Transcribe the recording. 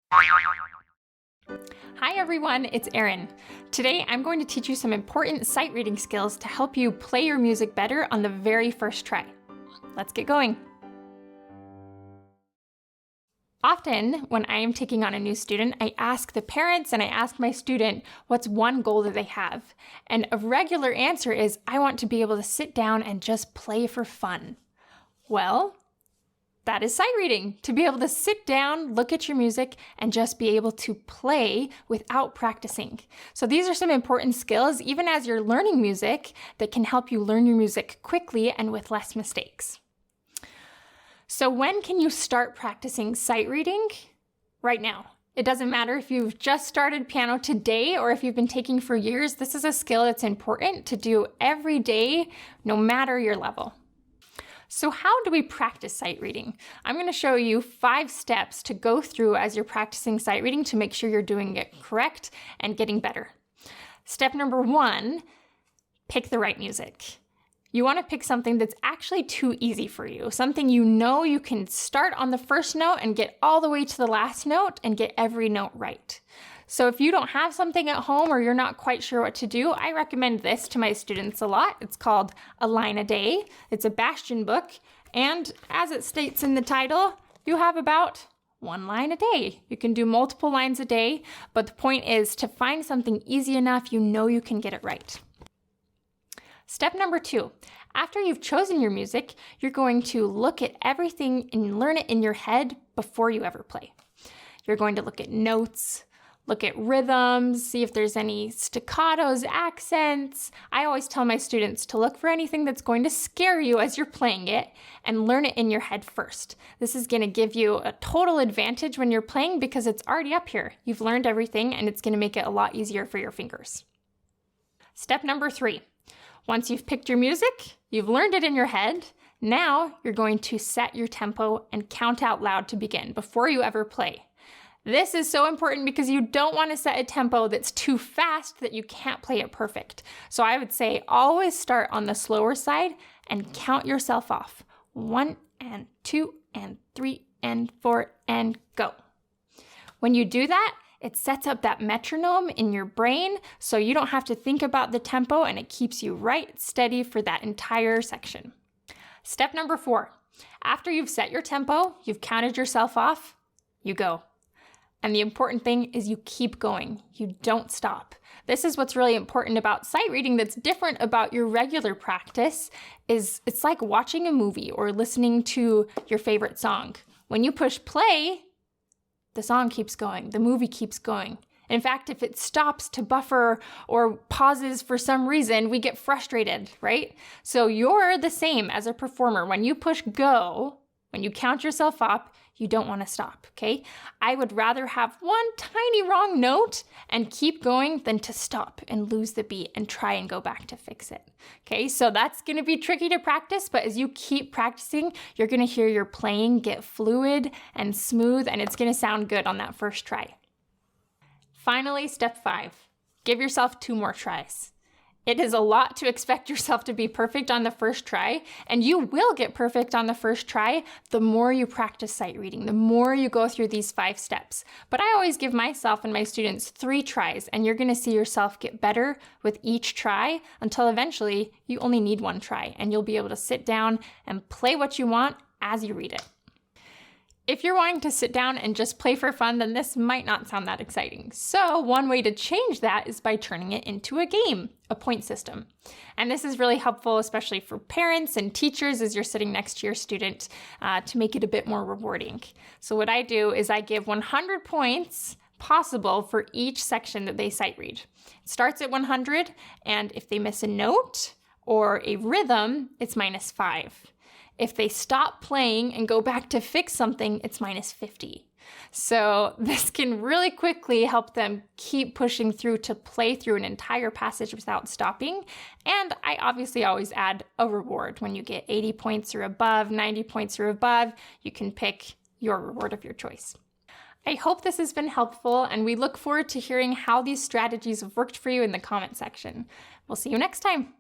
Hi everyone, it's Erin. Today I'm going to teach you some important sight reading skills to help you play your music better on the very first try. Let's get going. Often, when I am taking on a new student, I ask the parents and I ask my student what's one goal that they have. And a regular answer is, I want to be able to sit down and just play for fun. Well, that is sight reading, to be able to sit down, look at your music, and just be able to play without practicing. So these are some important skills, even as you're learning music, that can help you learn your music quickly and with less mistakes. So when can you start practicing sight reading? Right now. It doesn't matter if you've just started piano today or if you've been taking for years. This is a skill that's important to do every day, no matter your level. So how do we practice sight reading? I'm going to show you 5 steps to go through as you're practicing sight reading to make sure you're doing it correct and getting better. Step number 1, pick the right music. You want to pick something that's actually too easy for you, something you know you can start on the first note and get all the way to the last note and get every note right. So if you don't have something at home or you're not quite sure what to do, I recommend this to my students a lot. It's called A Line a Day. It's a Bastian book, and as it states in the title, you have about 1 line a day. You can do multiple lines a day, but the point is to find something easy enough you know you can get it right. Step number 2, after you've chosen your music, you're going to look at everything and learn it in your head before you ever play. You're going to look at notes, look at rhythms, see if there's any staccatos, accents. I always tell my students to look for anything that's going to scare you as you're playing it and learn it in your head first. This is going to give you a total advantage when you're playing because it's already up here. You've learned everything and it's going to make it a lot easier for your fingers. Step number 3, once you've picked your music, you've learned it in your head, now you're going to set your tempo and count out loud to begin before you ever play. This is so important because you don't want to set a tempo that's too fast that you can't play it perfect. So I would say always start on the slower side and count yourself off. 1 and 2 and 3 and 4 and go. When you do that, it sets up that metronome in your brain so you don't have to think about the tempo and it keeps you right steady for that entire section. Step number 4, after you've set your tempo, you've counted yourself off, you go. And the important thing is you keep going. You don't stop. This is what's really important about sight reading that's different about your regular practice is it's like watching a movie or listening to your favorite song. When you push play, the song keeps going. The movie keeps going. In fact, if it stops to buffer or pauses for some reason, we get frustrated, right? So you're the same as a performer. When you push go, when you count yourself up, you don't want to stop, okay? I would rather have one tiny wrong note and keep going than to stop and lose the beat and try and go back to fix it, okay? So that's going to be tricky to practice, but as you keep practicing, you're going to hear your playing get fluid and smooth, and it's going to sound good on that first try. Finally, step 5, give yourself 2 more tries. It is a lot to expect yourself to be perfect on the first try, and you will get perfect on the first try the more you practice sight reading, the more you go through these 5 steps. But I always give myself and my students 3 tries, and you're going to see yourself get better with each try until eventually you only need 1 try, and you'll be able to sit down and play what you want as you read it. If you're wanting to sit down and just play for fun, then this might not sound that exciting. So one way to change that is by turning it into a game, a point system. And this is really helpful, especially for parents and teachers as you're sitting next to your student to make it a bit more rewarding. So what I do is I give 100 points possible for each section that they sight read. It starts at 100, and if they miss a note or a rhythm, it's -5. If they stop playing and go back to fix something, it's -50. So this can really quickly help them keep pushing through to play through an entire passage without stopping. And I obviously always add a reward. When you get 80 points or above, 90 points or above, you can pick your reward of your choice. I hope this has been helpful, and we look forward to hearing how these strategies have worked for you in the comment section. We'll see you next time.